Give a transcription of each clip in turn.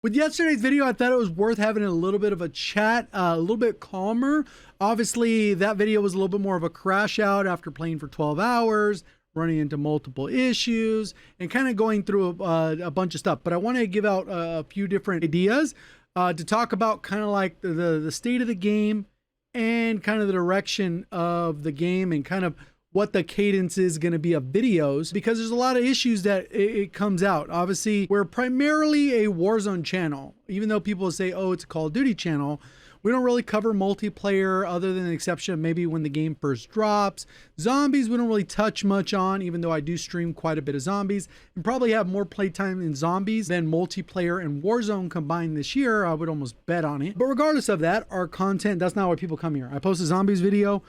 With yesterday's video, I thought it was worth having a little bit of a chat, a little bit calmer. Obviously, that video was a little bit more of a crash out after playing for 12 hours, running into multiple issues, and kind of going through a bunch of stuff. But I want to give out a few different ideas to talk about kind of like the state of the game and kind of the direction of the game and kind of what the cadence is going to be of videos, because there's a lot of issues that it comes out. Obviously, we're primarily a Warzone channel, even though people say, oh, it's a Call of Duty channel. We don't really cover multiplayer other than the exception of maybe when the game first drops. Zombies, we don't really touch much on, even though I do stream quite a bit of zombies and probably have more playtime in zombies than multiplayer and Warzone combined this year. I would almost bet on it. But regardless of that, our content, that's not why people come here. I post a zombies video.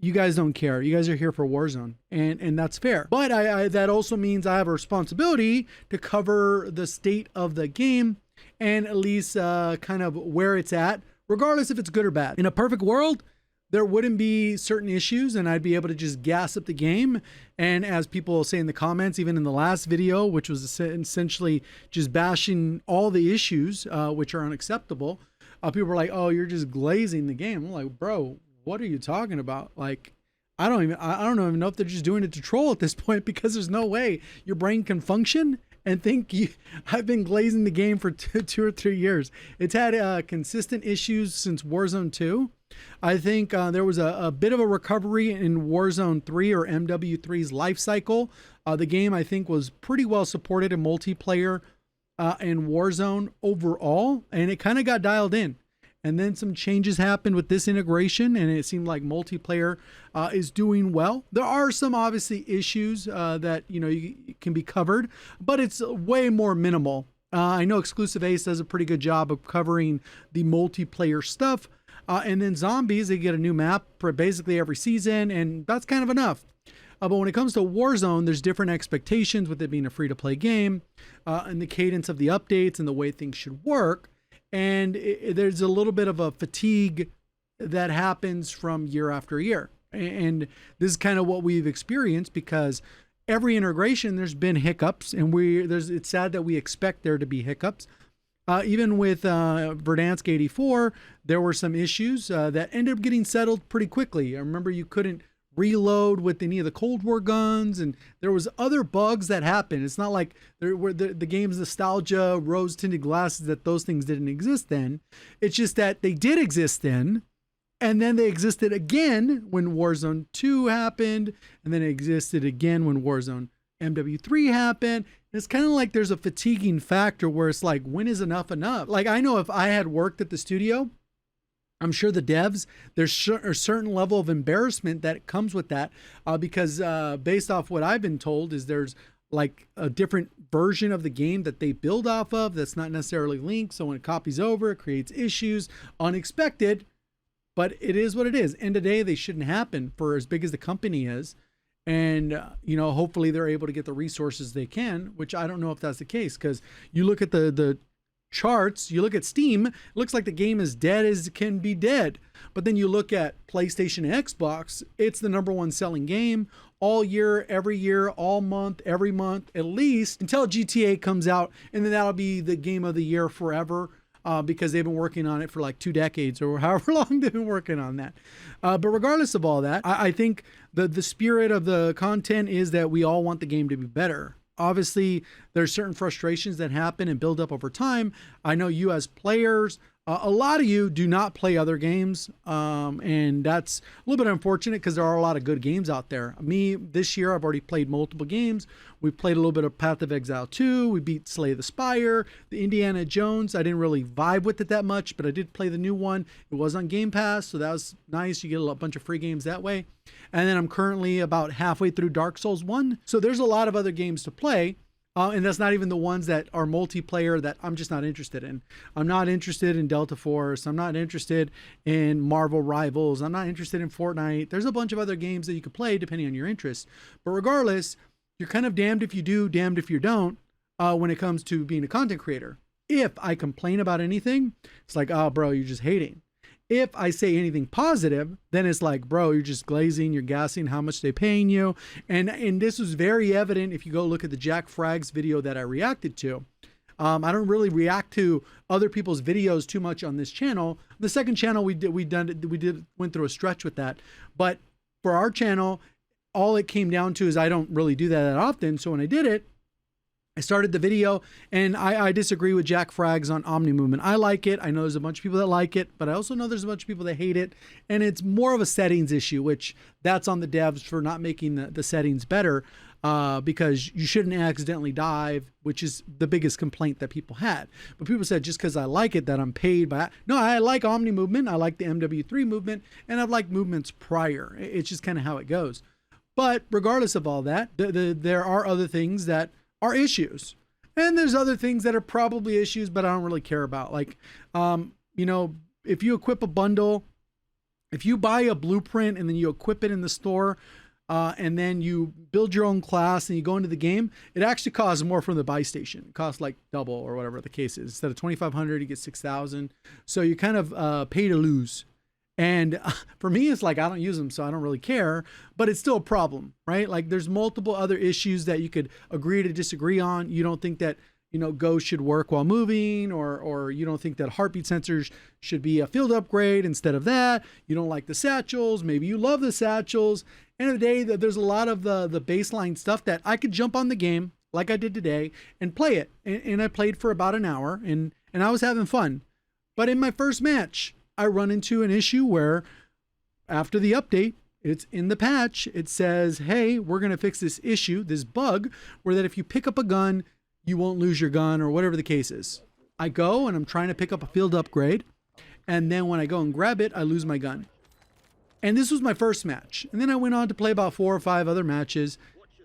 You guys don't care. You guys are here for Warzone, and that's fair. But I that also means I have a responsibility to cover the state of the game and at least kind of where it's at, regardless if it's good or bad. In a perfect world, there wouldn't be certain issues and I'd be able to just gas up the game. And as people say in the comments, even in the last video, which was essentially just bashing all the issues, which are unacceptable, people were like, oh, you're just glazing the game. I'm like, bro, what are you talking about? Like, I don't even know if they're just doing it to troll at this point, because there's no way your brain can function and think I've been glazing the game for two or 3 years. It's had consistent issues since Warzone 2. I think there was a bit of a recovery in Warzone 3 or MW3's life cycle. The game, I think, was pretty well supported in multiplayer and Warzone overall, and it kind of got dialed in. And then some changes happened with this integration, and it seemed like multiplayer is doing well. There are some obviously issues that you can be covered, but it's way more minimal. I know Exclusive Ace does a pretty good job of covering the multiplayer stuff, and then zombies, they get a new map for basically every season, and that's kind of enough. But when it comes to Warzone, there's different expectations with it being a free-to-play game, and the cadence of the updates and the way things should work. And there's a little bit of a fatigue that happens from year after year. And this is kind of what we've experienced, because every integration, there's been hiccups, and it's sad that we expect there to be hiccups. Even with Verdansk 84, there were some issues that ended up getting settled pretty quickly. I remember you couldn't reload with any of the Cold War guns, and there was other bugs that happened. It's not like there were the game's nostalgia, rose tinted glasses, that those things didn't exist then. It's just that they did exist then, and then they existed again when Warzone 2 happened, and then it existed again when Warzone MW3 happened. And it's kind of like there's a fatiguing factor where it's like, when is enough enough? Like, I know if I had worked at the studio, I'm sure the devs, there's a certain level of embarrassment that comes with that, because based off what I've been told is there's like a different version of the game that they build off of that's not necessarily linked. So when it copies over, it creates issues, unexpected, but it is what it is. End of the day, they shouldn't happen for as big as the company is. And, hopefully they're able to get the resources they can, which I don't know if that's the case, because you look at the charts, you look at Steam, it looks like the game is dead as it can be dead. But then you look at PlayStation and Xbox, it's the #1 selling game all year, every year, all month, every month, at least until GTA comes out. And then that'll be the game of the year forever, because they've been working on it for like 2 decades or however long they've been working on that. But regardless of all that, I think the spirit of the content is that we all want the game to be better. Obviously, there's certain frustrations that happen and build up over time. I know you as players, a lot of you do not play other games, and that's a little bit unfortunate, because there are a lot of good games out there. Me, this year, I've already played multiple games. We played a little bit of Path of Exile 2. We beat Slay the Spire. The Indiana Jones, I didn't really vibe with it that much, but I did play the new one. It was on Game Pass, so that was nice. You get a bunch of free games that way. And then I'm currently about halfway through Dark Souls 1. So there's a lot of other games to play. And that's not even the ones that are multiplayer that I'm just not interested in. I'm not interested in Delta Force. I'm not interested in Marvel Rivals. I'm not interested in Fortnite. There's a bunch of other games that you could play depending on your interests. But regardless, you're kind of damned if you do, damned if you don't, when it comes to being a content creator. If I complain about anything, it's like, oh, bro, you're just hating. If I say anything positive, then it's like, bro, you're just glazing, you're gassing, how much they paying you. And this was very evident if you go look at the Jack Frags video that I reacted to. I don't really react to other people's videos too much on this channel. The second channel we went through a stretch with that, but for our channel, all it came down to is I don't really do that often. So when I did it, I started the video, and I disagree with Jack Frags on Omni Movement. I like it. I know there's a bunch of people that like it, but I also know there's a bunch of people that hate it. And it's more of a settings issue, which that's on the devs for not making the settings better, because you shouldn't accidentally dive, which is the biggest complaint that people had. But people said just because I like it that I'm paid by. No, I like Omni Movement. I like the MW3 movement, and I've liked movements prior. It's just kind of how it goes. But regardless of all that, there are other things that are issues, and there's other things that are probably issues, but I don't really care about. Like, you know, if you equip a bundle, if you buy a blueprint and then you equip it in the store, and then you build your own class and you go into the game, it actually costs more from the buy station. It costs like double or whatever the case is. Instead of 2,500, you get 6,000. So you kind of pay to lose. And for me, it's like, I don't use them, so I don't really care, but it's still a problem, right? Like, there's multiple other issues that you could agree to disagree on. You don't think that, you know, Go should work while moving, or you don't think that heartbeat sensors should be a field upgrade instead of that. You don't like the satchels. Maybe you love the satchels. End of the day, there's a lot of the baseline stuff that I could jump on the game like I did today and play it. And I played for about an hour, and I was having fun. But in my first match, I run into an issue where after the update, it's in the patch, it says, hey, we're going to fix this issue, this bug, where that if you pick up a gun, you won't lose your gun, or whatever the case is. I go and I'm trying to pick up a field upgrade, and then when I go and grab it, I lose my gun. And this was my first match. And then I went on to play about 4 or 5 other matches,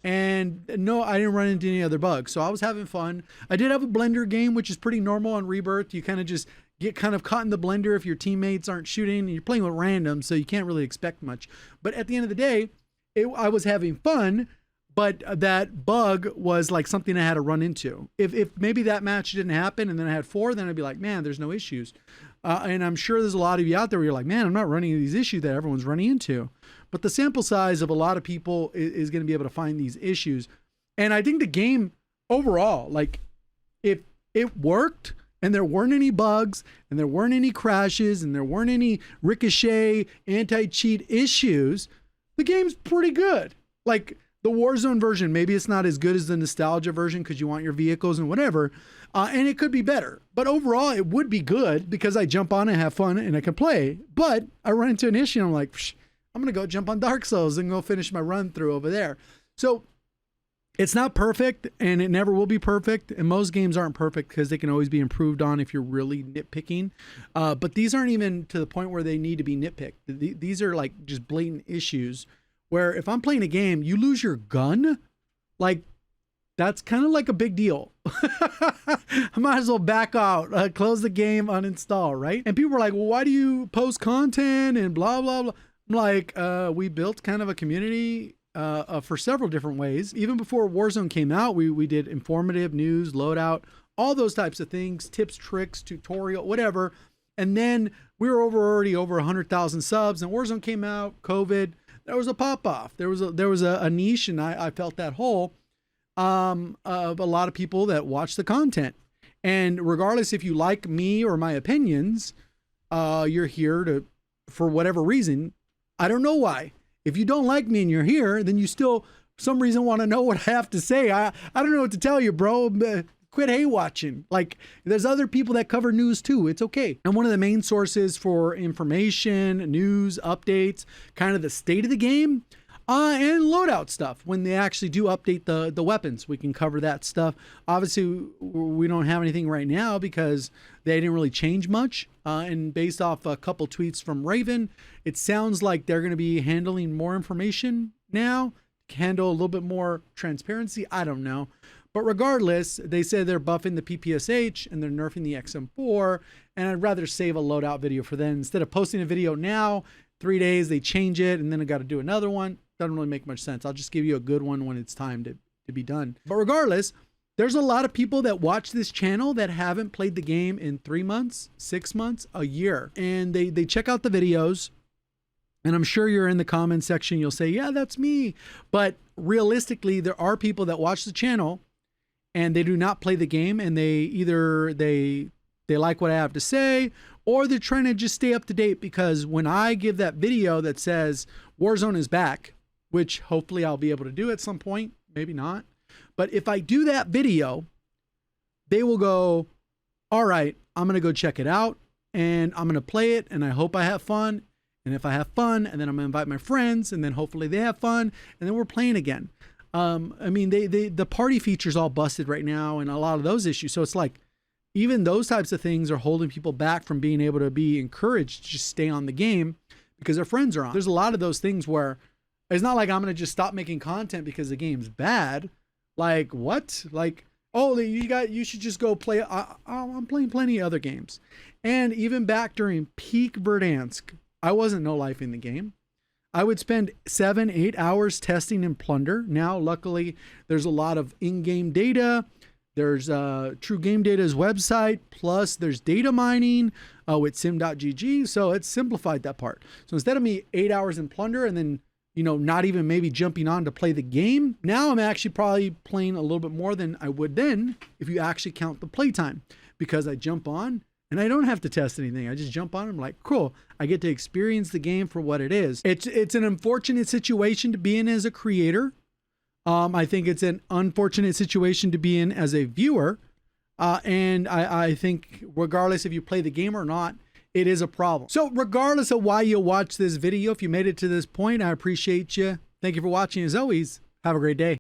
and no, I didn't run into any other bugs. So I was having fun. I did have a blender game, which is pretty normal on Rebirth. You kind of just get kind of caught in the blender if your teammates aren't shooting, and you're playing with random, so you can't really expect much. But at the end of the day, I was having fun, but that bug was like something I had to run into. If maybe that match didn't happen and then I had 4, then I'd be like, man, there's no issues. And I'm sure there's a lot of you out there where you're like, man, I'm not running into these issues that everyone's running into. But the sample size of a lot of people is going to be able to find these issues. And I think the game overall, like, if it worked, and there weren't any bugs, and there weren't any crashes, and there weren't any ricochet, anti-cheat issues, the game's pretty good. Like, the Warzone version, maybe it's not as good as the nostalgia version because you want your vehicles and whatever, and it could be better. But overall, it would be good because I jump on and have fun and I can play. But I run into an issue and I'm like, I'm going to go jump on Dark Souls and go finish my run through over there. So it's not perfect, and it never will be perfect. And most games aren't perfect because they can always be improved on if you're really nitpicking. But these aren't even to the point where they need to be nitpicked. These are like just blatant issues where if I'm playing a game, you lose your gun, like, that's kind of like a big deal. I might as well back out, close the game, uninstall, right? And people are like, well, why do you post content and blah, blah, blah? I'm like, we built kind of a community for several different ways. Even before Warzone came out, we did informative news, loadout, all those types of things, tips, tricks, tutorial, whatever. And then we were already over 100,000 subs, and Warzone came out, COVID, there was a pop off. There was a niche, and I felt that hole of a lot of people that watch the content. And regardless if you like me or my opinions, you're here for whatever reason. I don't know why. If you don't like me and you're here, then you still, for some reason, want to know what I have to say. I don't know what to tell you, bro. Quit hate watching. Like, there's other people that cover news too. It's okay. And one of the main sources for information, news, updates, kind of the state of the game, and loadout stuff. When they actually do update the weapons, we can cover that stuff. Obviously, we don't have anything right now because they didn't really change much. And based off a couple tweets from Raven, it sounds like they're going to be handling more information now, handle a little bit more transparency. I don't know. But regardless, they say they're buffing the PPSH and they're nerfing the XM4. And I'd rather save a loadout video for them. Instead of posting a video now, 3 days, they change it, and then I got to do another one. Doesn't really make much sense. I'll just give you a good one when it's time to be done. But regardless, there's a lot of people that watch this channel that haven't played the game in 3 months, 6 months, a year. And they check out the videos. And I'm sure you're in the comment section. You'll say, yeah, that's me. But realistically, there are people that watch the channel and they do not play the game, and they like what I have to say, or they're trying to just stay up to date, because when I give that video that says Warzone is back, which hopefully I'll be able to do at some point, maybe not, but if I do that video, they will go, all right, I'm going to go check it out, and I'm going to play it, and I hope I have fun. And if I have fun, and then I'm going to invite my friends, and then hopefully they have fun, and then we're playing again. I mean, the party feature's all busted right now, and a lot of those issues. So it's like, even those types of things are holding people back from being able to be encouraged to just stay on the game because their friends are on. There's a lot of those things where it's not like I'm going to just stop making content because the game's bad. Like, what? Like, oh, you should just go play. I'm playing plenty of other games. And even back during peak Verdansk, I wasn't no-lifing the game. I would spend 7-8 hours testing in Plunder. Now, luckily, there's a lot of in-game data. There's True Game Data's website, plus there's data mining with sim.gg, so it's simplified that part. So instead of me 8 hours in Plunder and then, you know, not even maybe jumping on to play the game, now I'm actually probably playing a little bit more than I would then if you actually count the playtime, because I jump on and I don't have to test anything. I just jump on and I'm like, cool, I get to experience the game for what it is. It's an unfortunate situation to be in as a creator. I think it's an unfortunate situation to be in as a viewer. And I think regardless if you play the game or not, it is a problem. So regardless of why you watch this video, if you made it to this point, I appreciate you. Thank you for watching. As always, have a great day.